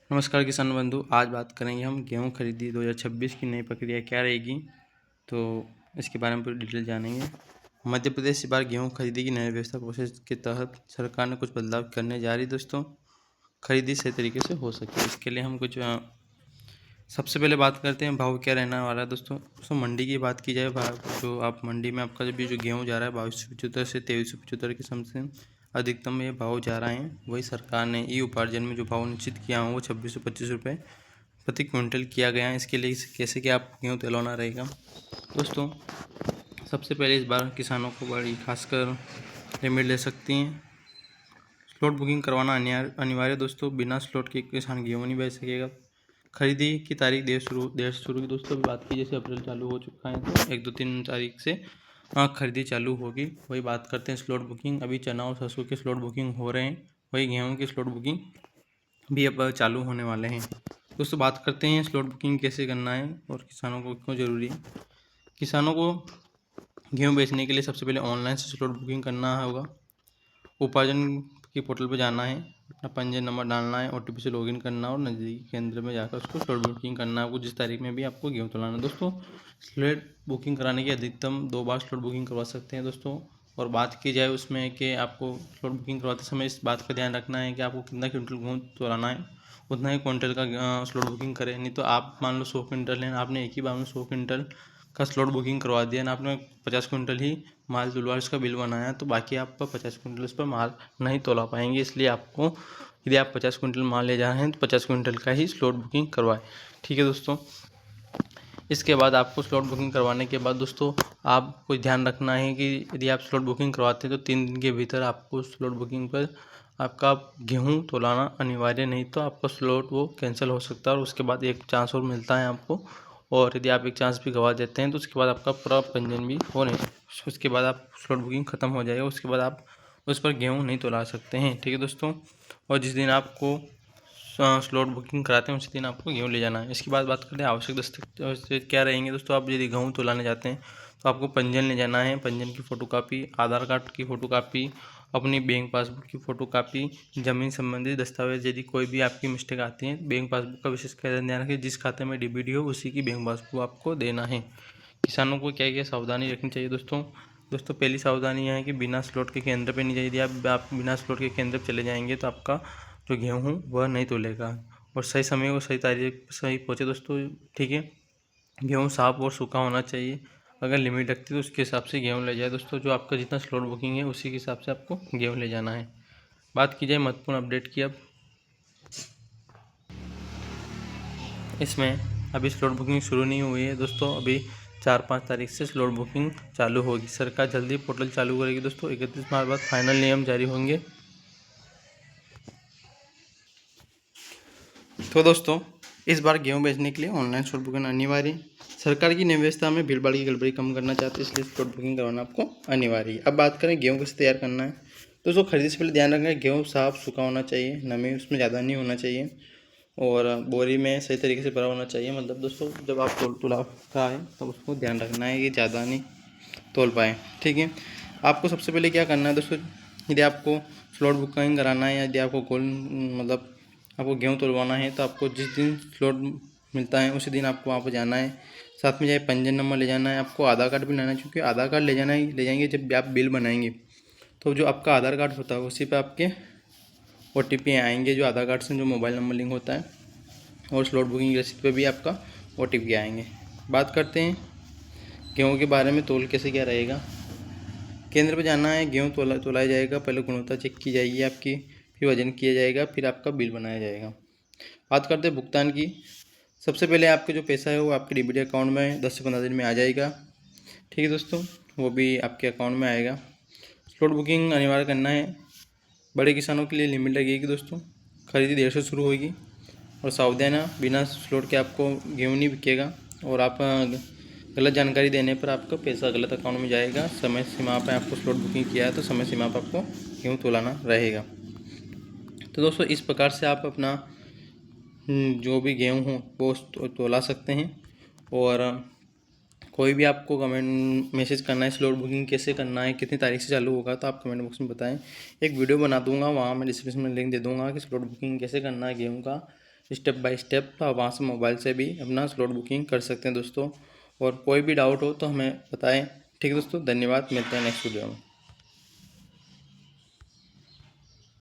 नमस्कार किसान बंधु, आज बात करेंगे हम गेहूं खरीदी 2026 की नई प्रक्रिया क्या रहेगी। तो इसके बारे में पूरी डिटेल जानेंगे। मध्य प्रदेश इस बार गेहूं खरीदी की नई व्यवस्था प्रोसेस के तहत सरकार ने कुछ बदलाव करने जा रही। दोस्तों, खरीदी सही तरीके से हो सके इसके लिए हम कुछ सबसे पहले बात करते हैं भाव क्या रहने वाला है। दोस्तों मंडी की बात की जाए, भाव जो आप मंडी में आपका जो गेहूँ जा रहा है 2275 से 2375 के समथिंग अधिकतम में ये भाव जा रहे हैं। वही सरकार ने ई उपार्जन में जो भाव निश्चित किया हो वो 2625 रुपये प्रति क्विंटल किया गया है। इसके लिए कैसे क्या आप गेहूँ तिलौना रहेगा। दोस्तों, सबसे पहले इस बार किसानों को बड़ी खासकर लिमिट ले सकती हैं। स्लॉट बुकिंग करवाना अनिवार्य। दोस्तों, बिना स्लॉट के किसान गेहूँ नहीं बेच सकेगा। खरीदी की तारीख देर से शुरू की। दोस्तों, बात की जैसे अप्रैल चालू हो चुका है तो 1, 2, 3 तारीख से खरीदी चालू होगी। वही बात करते हैं स्लॉट बुकिंग। अभी चना और सरसों के स्लॉट बुकिंग हो रहे हैं, वही गेहूं की स्लॉट बुकिंग भी अब चालू होने वाले हैं। दोस्तों, बात करते हैं स्लॉट बुकिंग कैसे करना है और किसानों को क्यों ज़रूरी है। किसानों को गेहूँ बेचने के लिए सबसे पहले ऑनलाइन से स्लॉट बुकिंग करना होगा। उपार्जन की पोर्टल पर जाना है, अपना पंजीयन नंबर डालना है, OTP से लॉगिन करना और नज़दीकी केंद्र में जाकर उसको स्लॉट बुकिंग करना है आपको, जिस तारीख में भी आपको गेहूँ तुलाना है। दोस्तों, स्लॉट बुकिंग कराने की अधिकतम 2 बार स्लॉट बुकिंग करवा सकते हैं। दोस्तों, और बात की जाए उसमें कि आपको स्लॉट बुकिंग करवाते समय इस बात का ध्यान रखना है कि आपको कितना क्विंटल गेहूँ तुलाना है, उतना ही क्विंटल का स्लॉट बुकिंग करें। नहीं तो आप मान लो 100 क्विंटल है, आपने एक ही बार में 100 क्विंटल का स्लॉट बुकिंग करवा दिया ना, आपने 50 क्विंटल ही माल तुलवा उसका बिल बनाया तो बाकी आप 50 क्विंटल उस पर माल नहीं तोला पाएंगे। इसलिए आपको यदि आप 50 क्विंटल माल ले जा रहे हैं तो 50 क्विंटल का ही स्लॉट बुकिंग करवाएं। ठीक है दोस्तों, इसके बाद आपको स्लॉट बुकिंग करवाने के बाद दोस्तों आपको ध्यान रखना है कि यदि आप स्लॉट बुकिंग करवाते हैं तो 3 दिन के भीतर आपको स्लॉट बुकिंग पर आपका गेहूँ तोलाना अनिवार्य, नहीं तो आपका स्लॉट वो कैंसिल हो सकता है और उसके बाद एक चांस और मिलता है आपको। और यदि आप एक चांस भी गंवा देते हैं तो उसके बाद आपका पूरा पंजीयन भी हो नहीं, उसके बाद आप स्लॉट बुकिंग ख़त्म हो जाएगा, उसके बाद आप उस पर गेहूँ नहीं तोला सकते हैं। ठीक है दोस्तों, और जिस दिन आपको स्लॉट बुकिंग कराते हैं उसी दिन आपको गेहूँ ले जाना है। इसके बाद बात करते हैं आवश्यक दस्तावेज क्या रहेंगे। दोस्तों, आप यदि गेहूँ तुलाने जाते हैं तो आपको पंजीयन ले जाना है, पंजीयन की फ़ोटोकॉपी, आधार कार्ड की फ़ोटोकॉपी, अपनी बैंक पासबुक की फ़ोटोकॉपी, ज़मीन संबंधी दस्तावेज। यदि कोई भी आपकी मिस्टेक आती है, बैंक पासबुक का विशेष ध्यान रखें, जिस खाते में DBD हो उसी की बैंक पासबुक आपको देना है। किसानों को क्या क्या सावधानी रखनी चाहिए। दोस्तों पहली सावधानी है कि बिना स्लॉट के केंद्र पे नहीं जाइए। यदि आप बिना स्लॉट के केंद्र पे चले जाएंगे तो आपका जो गेहूँ वह नहीं तोलेगा और सही समय और सही तारीख सही पहुँचे। दोस्तों, ठीक है, गेहूँ साफ और सूखा होना चाहिए। अगर लिमिट रखती है तो उसके हिसाब से गेहूँ ले जाए। दोस्तों, जो आपका जितना स्लॉट बुकिंग है उसी के हिसाब से आपको गेहूँ ले जाना है। बात की जाए महत्वपूर्ण अपडेट की, अब इसमें अभी स्लॉट बुकिंग शुरू नहीं हुई है। दोस्तों, अभी 4-5 तारीख से स्लॉट बुकिंग चालू होगी। सरकार जल्दी पोर्टल चालू करेगी। दोस्तों, 31 मार्च बाद फाइनल नियम जारी होंगे। तो दोस्तों, इस बार गेहूं बेचने के लिए ऑनलाइन स्लॉट बुकिंग अनिवार्य। सरकार की नई व्यवस्था में भीड़ भाड़ की गड़बड़ी कम करना चाहते हैं, इसलिए स्लॉट बुकिंग करवाना आपको अनिवार्य है। अब बात करें गेहूं कैसे तैयार करना है। दोस्तों, खरीदी से पहले ध्यान रखना है गेहूँ साफ सूखा होना चाहिए, नमी उसमें ज़्यादा नहीं होना चाहिए और बोरी में सही तरीके से भरा होना चाहिए। मतलब दोस्तों, जब आप तुला रहा है तब उसको ध्यान रखना है कि ज़्यादा नहीं तोल पाए। ठीक है, आपको सबसे पहले क्या करना है दोस्तों, यदि आपको स्लॉट बुकिंग कराना है या यदि आपको मतलब आपको गेहूँ तुलवाना है तो आपको जिस दिन स्लॉट मिलता है उसी दिन आपको वहाँ पर जाना है। साथ में चाहे पंजीयन नंबर ले जाना है, आपको आधार कार्ड भी लाना है, क्योंकि आधार कार्ड ले जाएंगे जब आप बिल बनाएंगे तो जो आपका आधार कार्ड होता है उसी पर आपके OTP आएंगे, जो आधार कार्ड से जो मोबाइल नंबर लिंक होता है, और स्लॉट बुकिंग रसीद पे भी आपका OTP आएंगे। बात करते हैं गेहूँ के बारे में, तोल कैसे क्या रहेगा। केंद्र पे जाना है, गेहूँ तोलाया जाएगा, पहले गुणवत्ता चेक की जाएगी आपकी, फिर वजन किया जाएगा, फिर आपका बिल बनाया जाएगा। बात करते हैं भुगतान की। सबसे पहले आपका जो पैसा है वो आपके DBD अकाउंट में 10 से 15 दिन में आ जाएगा। ठीक है दोस्तों, वो भी आपके अकाउंट में आएगा। स्लॉट बुकिंग अनिवार्य करना है। बड़े किसानों के लिए लिमिट लगेगी। दोस्तों, खरीदी देर से शुरू होगी और सावधान, बिना स्लॉट के आपको गेहूँ नहीं बिकेगा और आप गलत जानकारी देने पर आपका पैसा गलत अकाउंट में जाएगा। समय सीमा पर आपको स्लॉट बुकिंग किया है तो समय सीमा पर आपको गेहूँ तोलाना रहेगा। तो दोस्तों, इस प्रकार से आप अपना जो भी गेहूँ हो वो तोला सकते हैं। और कोई भी आपको कमेंट मैसेज करना है स्लॉट बुकिंग कैसे करना है, कितनी तारीख से चालू होगा, तो आप कमेंट बॉक्स में बताएं। एक वीडियो बना दूंगा, वहाँ मैं डिस्क्रिप्शन में लिंक दे दूंगा कि स्लॉट बुकिंग कैसे करना है गेहूँ का, स्टेप बाय स्टेप, तो आप वहाँ से मोबाइल से भी अपना स्लॉट बुकिंग कर सकते हैं दोस्तों। और कोई भी डाउट हो तो हमें बताएं। ठीक है दोस्तों, धन्यवाद, मिलते हैं नेक्स्ट वीडियो में।